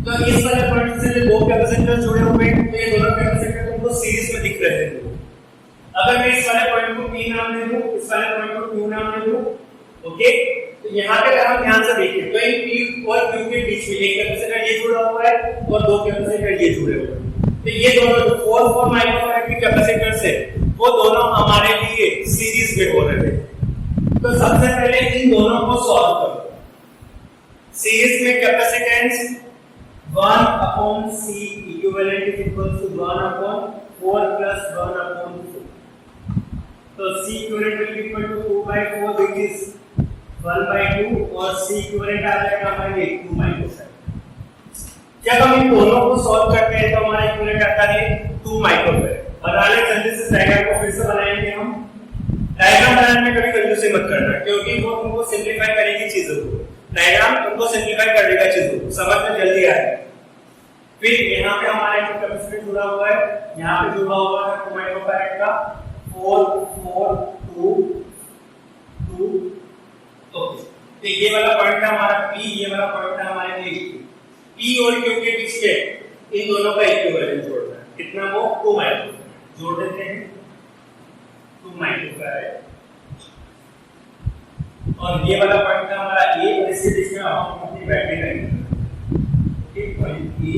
तो इस वाले पॉइंट से दो कैपेसिटर जुड़े हुए हैं तो ये दोनों कैपेसिटर तुमको सीरीज में दिख रहे हैं। अगर मैं इस वाले पॉइंट को P नाम दे दूं, इस वाले पॉइंट को Q नाम दे दूं, ओके, तो यहाँ पे अगर हम ध्यान से देखें तो इन P और Q के बीच में एक कैपेसिटर ये जुड़ा हुआ है और दो कैपेसिटर ये जुड़े हुए हैं। तो ये दोनों जो 4 माइक्रोफैराड के कैपेसिटर्स है वो दोनों हमारे लिए सीरीज में हो रहे हैं। तो सबसे पहले इन दोनों को सॉल्व करो। सीरीज में capacitance 1/C equivalent is equal to 1/4 plus 1/4. So C equivalent will be equal to 2/4 which is 1/2 और C equivalent आ जाएगा हमारे 2 जब हम इन दोनों को सॉल्व करते हैं तो हमारा इक्विवेलेंट आता है 2 माइक्रोफैराड। बना ले जल्दी से डायग्राम को फिर से बनाएंगे हम। डायग्राम बनाने में कभी कंफ्यूजन मत करना क्योंकि वो तुमको सिंपलीफाई करेगी चीजों को। डायग्राम तुमको सिंपलीफाई करेगा चीजों को, समझ में जल्दी आएगा। फिर यहाँ पे हमारा एक कैपेसिटर जुड़ा हुआ है, यहाँ पे जुड़ा हुआ है 2 माइक्रोफैराड का 4 4 2 2। ओके, तो ये वाला पॉइंट है हमारा P, ये वाला पॉइंट है हमारे लिए P और Q के बीच में इन दोनों का इक्विवेलेंट जोड़ना है। कितना वो 2 माइक्रोफैराड जोड़ देते हैं 2 माइक्रोफैराड। और ये वाला पॉइंट है हमारा A और इसके बीच में हम अपनी बैटरी लगाएंगे। एक पॉइंट A।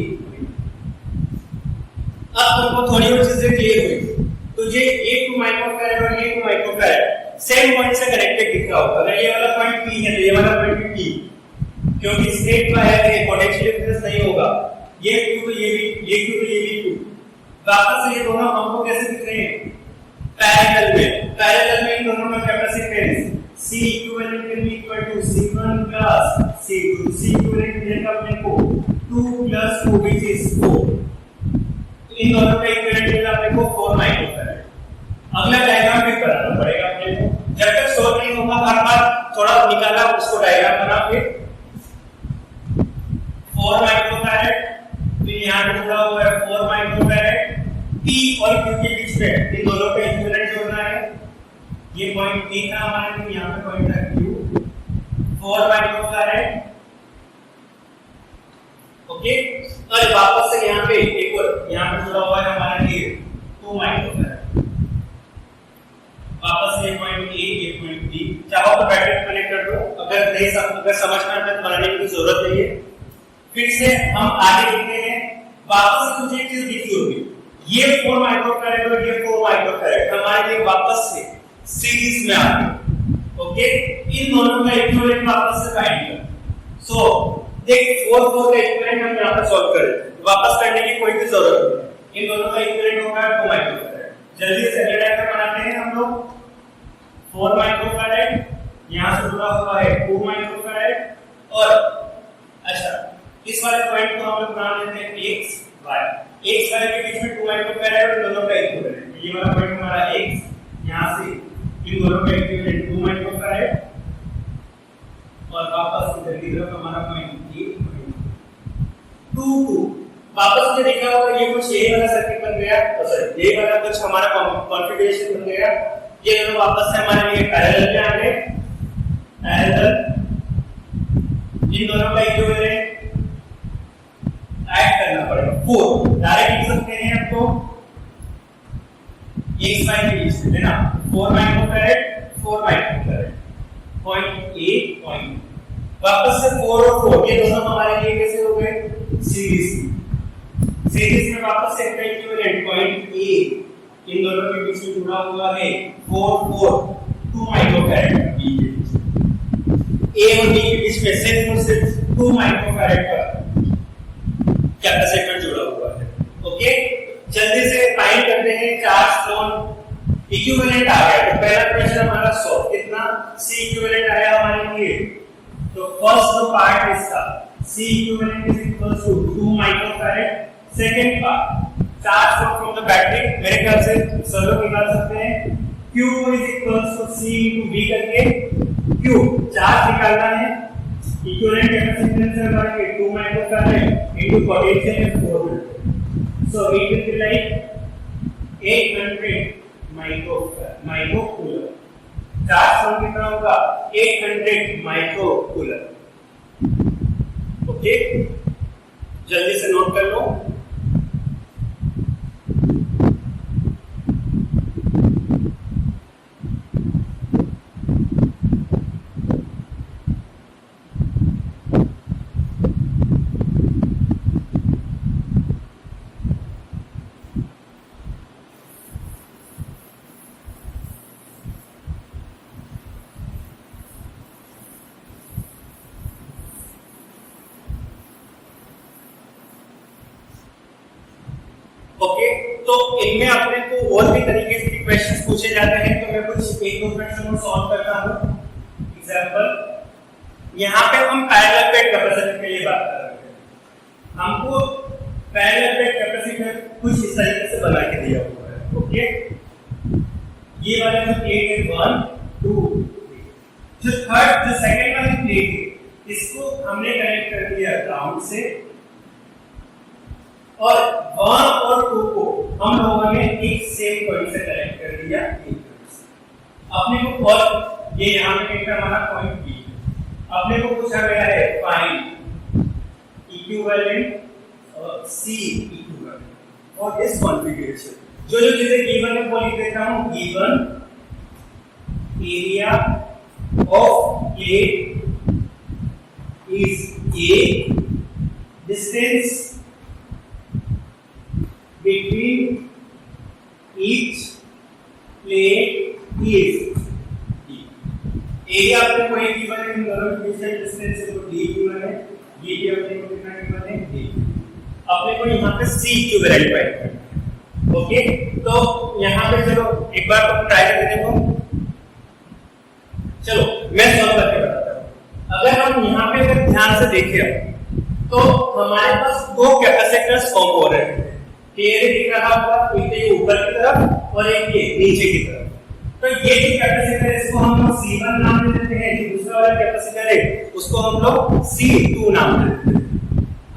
अब तुमको थोड़ी और चीजें क्लियर हुई। तो ये 2 माइक्रोफैराड और ये 2 माइक्रोफैराड सेम पॉइंट से कनेक्टेड दिख रहा होगा। अगर ये वाला पॉइंट P है तो ये वाला पॉइंट P, क्योंकि स्टेट का है तो पोटेंशियल डिफरेंस नहीं होगा। ये Q तो ये भी, ये Q तो ये भी Q। वापस से ये दोनों हमको कैसे दिख रहे हैं? पैरेलल में। पैरेलल में इन दोनों का capacitance C equivalent will be equal to C1 plus C2. C equivalent मिलेगा अपने को 2 plus 2 which is 4. इन दोनों का इक्विवेलेंट मिला अपने को 4 माइक्रोफैराड। अगला डायग्राम भी बनाना पड़ेगा अपने को। जब तक सॉल्व नहीं होगा हर बार थोड़ा निकाला उसको डायग्राम बना के 4 माइक्रोफैराड, फिर यहाँ पे जुड़ा हुआ है 4 माइक्रोफैराड। P और Q के बीच में इन दोनों का इक्विवेलेंट जोड़ना है। ये पॉइंट P था हमारे लिए, यहाँ पे पॉइंट था Q 4 माइक्रोफैराड। ओके, और वापस से यहाँ पे एक और यहाँ पे जुड़ा हुआ है हमारे लिए 2 माइक्रोफैराड। वापस से पॉइंट A, ये पॉइंट B। चाहो तो बैटरी कनेक्ट कर दो, अगर नहीं अगर समझ में आता है तो बनाने की जरूरत नहीं है। फिर से हम आगे देखते हैं। वापस से मुझे एक चीज दिखी होगी, ये 4 माइक्रोफैराड और ये 4 माइक्रोफैराड हमारे लिए वापस से सीरीज में आ गए। ओके, इन दोनों का इक्विवेलेंट वापस से फाइंड कर। सो देख 4 4 का इक्विवेलेंट हम यहां पर सॉल्व करें, वापस करने की कोई भी जरूरत नहीं। इन दोनों का इक्विवेलेंट होगा 2 माइक्रोफैराड। जल्दी से अगले डायग्राम बनाते हैं हम लोग। 4 माइक्रोफैराड यहां से जुड़ा हुआ है 2 माइक्रोफैराड और अच्छा इस वाले पॉइंट को हम लोग नाम देते हैं x y। x y के बीच में 2 माइक्रोफैराड और दोनों का इक्विवेलेंट, ये वाला पॉइंट हमारा x, यहां से इन दोनों का इक्विवेलेंट 2 माइक्रोफैराड और वापस इधर की तरफ हमारा पॉइंट ये 2 2। वापस से देखा होगा ये कुछ ये वाला सर्किट बन गया, सॉरी ये वाला कुछ हमारा कॉन्फ़िगरेशन बन गया। ये दोनों वापस से हमारे लिए पैरेलल में आ गए, पैरेलल। इन दोनों का इक्विवेलेंट ऐड करना पड़ेगा 4, डायरेक्ट लिख सकते हैं आपको x y के बीच में, है ना, 4 microfarad 4 microfarad, point A point, वापस से 4 और 4, ये दोनों हमारे लिए कैसे हो गए सीरीज। सीरीज में वापस से इसका इक्विवेलेंट पॉइंट ए इन दोनों के बीच में जुड़ा हुआ है 4 4 2 माइक्रोफैराड बी के बीच, ए और बी के बीच में सिर्फ और सिर्फ 2 माइक्रोफैराड का कैपेसिटर जुड़ा हुआ है। ओके, जल्दी से फाइंड करते हैं चार्ज फ्लोन। इक्विवेलेंट आ गया तो पहला क्वेश्चन हमारा सॉल्व, कितना C इक्विवेलेंट आया हमारे लिए। तो फर्स्ट जो पार्ट है इसका C equivalent is equal to 2 microfarad. Second part charge flow from the battery, मेरे ख्याल से सब लोग निकाल सकते हैं, Q is equal to C into V करके Q चार्ज निकालना है। इक्विवेलेंट कैपेसिटेंस है हमारे 2 माइक्रोफैराड into पोटेंशियल है 4 volt, so it will be like 800 microcoulomb. Charge flow कितना होगा 800 माइक्रोकूलर। ओके, जल्दी से नोट कर लो। ओके, तो इनमें अपने को और भी तरीके से क्वेश्चंस पूछे जाते हैं, तो मैं कुछ एक दो क्वेश्चन को सॉल्व करता हूं। एग्जांपल, यहां पे हम पैरेलल प्लेट कैपेसिटर के लिए बात कर रहे हैं। हमको पैरेलल प्लेट कैपेसिटर कुछ इस तरीके से बना के दिया हुआ है। ओके, ये वाला जो प्लेट है 1 2 3, जो सेकंड वाली प्लेट है इसको हमने कनेक्ट कर दिया ग्राउंड से, और 1 और 2 को हम लोगों ने एक सेम पॉइंट से कनेक्ट कर दिया। अपने को और ये यहां पे एक हमारा पॉइंट बी, अपने को पूछा गया है फाइंड इक्विवेलेंट और सी इक्विवेलेंट और इस कॉन्फ़िगरेशन। जो जो चीजें गिवन है वो लिख देता हूं। Given area of plate is a, distance between each plate is d। Area आपको कोई गिवन है, इन दोनों के बीच का डिस्टेंस है तो d गिवन है, ये भी अपने को कितना गिवन है d। अपने को यहाँ पे c इक्विवेलेंट फाइंड करना है। ओके, तो यहाँ पे चलो एक बार तुम ट्राई करके देखो। चलो मैं सॉल्व करके बताता हूँ। अगर हम यहाँ पे अगर ध्यान से देखें तो हमारे पास दो कैपेसिटर्स फॉर्म हो रहे हैं। ये दिख रहा होगा, एक ये ऊपर की तरफ और एक ये नीचे की तरफ। तो ये जो कैपेसिटर है इसको हम लोग C1 नाम दे देते हैं, जो दूसरा वाला कैपेसिटर है उसको हम लोग C2 नाम दे देते हैं।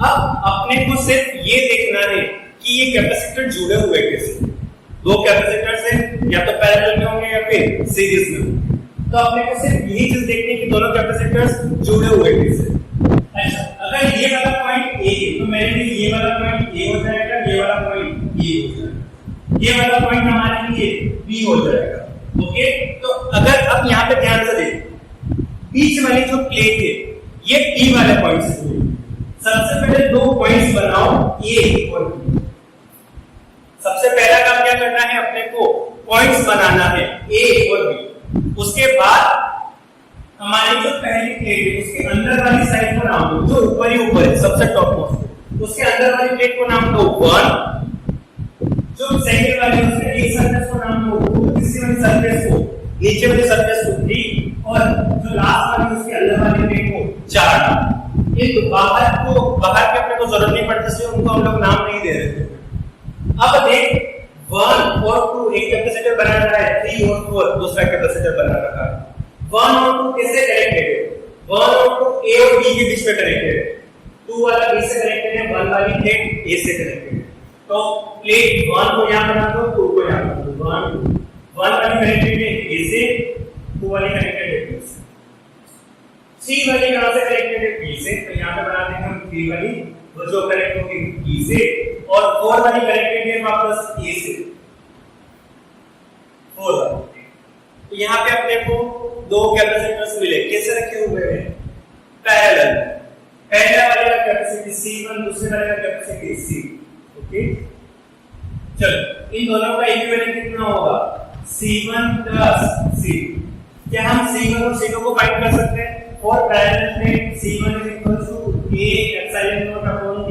अब अपने को सिर्फ ये देखना है कि ये कैपेसिटर जुड़े हुए कैसे। दो कैपेसिटर्स हैं, या तो पैरेलल में होंगे या फिर सीरीज में होंगे। तो अपने को सिर्फ यही चीज देखनी है कि दोनों कैपेसिटर्स जुड़े हुए कैसे। अच्छा, अगर ये वाला पॉइंट ए है तो मेरे लिए ये वाला पॉइंट ए हो जाएगा, ये वाला पॉइंट बी हो जाएगा, ये वाला पॉइंट हमारे लिए बी हो जाएगा। ओके, तो अगर आप यहाँ पे ध्यान से देखो, बीच वाली जो प्लेट है ये बी वाले पॉइंट से जुड़ी है। सबसे पहले दो पॉइंट्स बनाओ ए और बी। सबसे पहला काम क्या करना है, अपने को पॉइंट्स बनाना है ए और बी। उसके बाद हमारी जो पहली प्लेट है उसके अंदर वाली साइड को नाम दो, जो ऊपर है सबसे टॉप मोस्ट, उसके अंदर वाली प्लेट को नाम दो 1, जो सेकंड वाली उसके एक सरफेस को नाम दो 2, तीसरी वाली सरफेस को, नीचे वाली सरफेस को 3, और जो लास्ट वाली उसके अंदर वाली प्लेट को 4। ये तो बाहर के अपने को जरूरत नहीं पड़ती, इसलिए उनको हम लोग नाम नहीं दे रहे थे। अब देख 1 और 2 एक कैपेसिटर बना रहा है, 3 और 4 दूसरा कैपेसिटर बना रखा है। 1 और 2 कैसे कनेक्टेड है? 1 और 2 A और B के बीच में कनेक्टेड है, 2 वाला B से कनेक्टेड है, 1 वाली प्लेट A से कनेक्टेड है। तो प्लेट 1 को यहां बना दो, 2 को यहां बना दो। 1 वाली कनेक्टेड है A से, 2 वाली कनेक्टेड है B से। 3 वाली कहां से कनेक्टेड है? B से, तो यहां पे बना देंगे हम 3 वाली, वो जो कनेक्ट होगी B से, और 4 वाली कनेक्टेड है वापस A से, 4 वाली। तो यहाँ पे अपने को 2 कैपेसिटर्स मिले, कैसे रखे हुए हैं? पैरेलल। पहले वाले का कैपेसिटी C1, दूसरे वाले का कैपेसिटी C। ओके, चलो इन दोनों का इक्विवेलेंट कितना होगा? C1 plus C। क्या हम C1 और C2 को फाइंड कर सकते हैं? फॉर पैरेलल में C1 is equal to A epsilon naught upon D,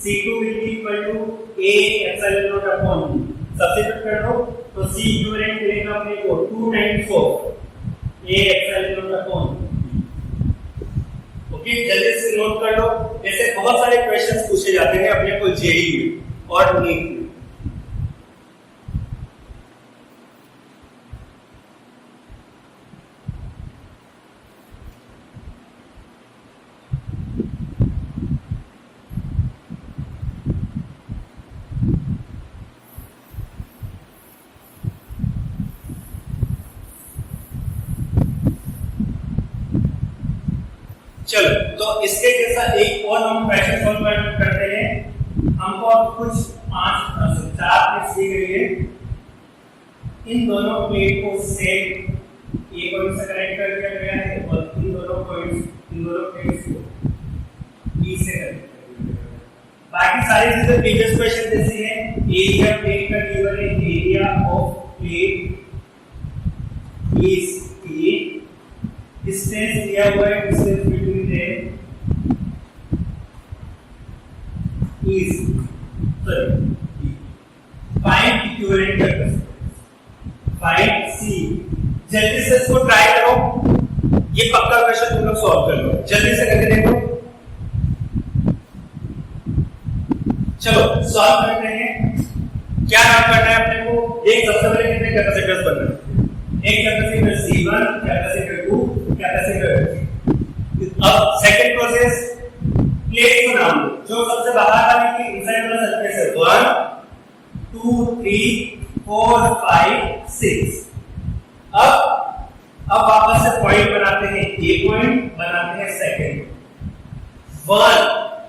C2 will be equal to A epsilon naught upon D। Substitute कर दो तो C इक्विवेलेंट मिलेगा अपने को 2 times 4 A epsilon naught upon D। Okay, जल्दी से नोट कर लो, ऐसे बहुत सारे क्वेश्चंस पूछे जाते हैं अपने को जेईई में और नीट में। चलो, तो इसके जैसा एक और हम क्वेश्चन सॉल्व करते हैं। हमको अब कुछ 4 प्लेट्स दी गई है, इन दोनों प्लेट को सेम ए पॉइंट से कनेक्ट कर दिया गया है और इन दोनों प्लेट्स को बी से कनेक्ट कर दिया गया है। बाकी सारी चीजें प्रीवियस क्वेश्चन जैसी हैं। एरिया प्लेट का गिवन है, area of plate is a, distance दिया हुआ है, distance between them is find equivalent capacitance, find C। जल्दी से इसको ट्राई करो, ये पक्का क्वेश्चन तुम लोग सॉल्व कर लो, जल्दी से करके देखो। चलो सॉल्व करते हैं। क्या काम करना है अपने को? एक सबसे पहले कितने कैपेसिटर्स बनना है? एक कैपेसिटर C1, कैपेसिटर 2, कैपेसिटर 3। अब सेकंड प्रोसेस, प्लेट को नाम दो, जो सबसे बाहर वाली की इनसाइड वाला सरफेस है 1 2 3 4 5 6। अब वापस से पॉइंट बनाते हैं, ए पॉइंट बनाते हैं सेकंड। 1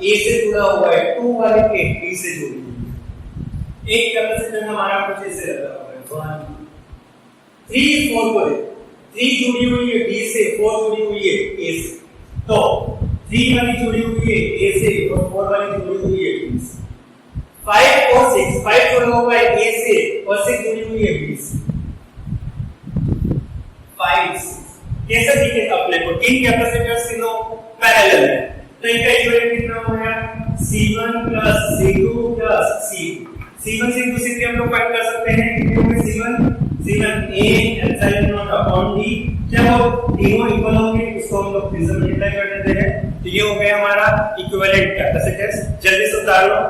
ए से जुड़ा हुआ है, 2 वाली प्लेट बी से जुड़ी हुई है। एक कैपेसिटर हमारा कुछ ऐसे लगा हुआ है 1 3 4 को 3 जुड़ी हुई है बी से, 4 जुड़ी हुई है ए से। तो 3 वाली जुड़ी हुई है ए से और 4 वाली जुड़ी हुई है बी से। 5 और 6, 5 जुड़ा हुआ है ए से और 6 जुड़ी हुई है बी से। 5 6 कैसे दिखेगा अपने को? इन कैपेसिटर्स तीनों पैरेलल है, तो इनका इक्विवेलेंट कितना हो गया? C1 plus C2 plus C2। C1 से दूसरी भी हम लोग फाइंड कर सकते हैं, कितने होंगे C1 A epsilon naught upon D। जब वो तीनों इक्वल होंगे उसको हम लोग 3 से मल्टीप्लाई कर देते हैं, तो ये हो गया हमारा इक्विवेलेंट कैपेसिटेंस। जल्दी से उतार लो।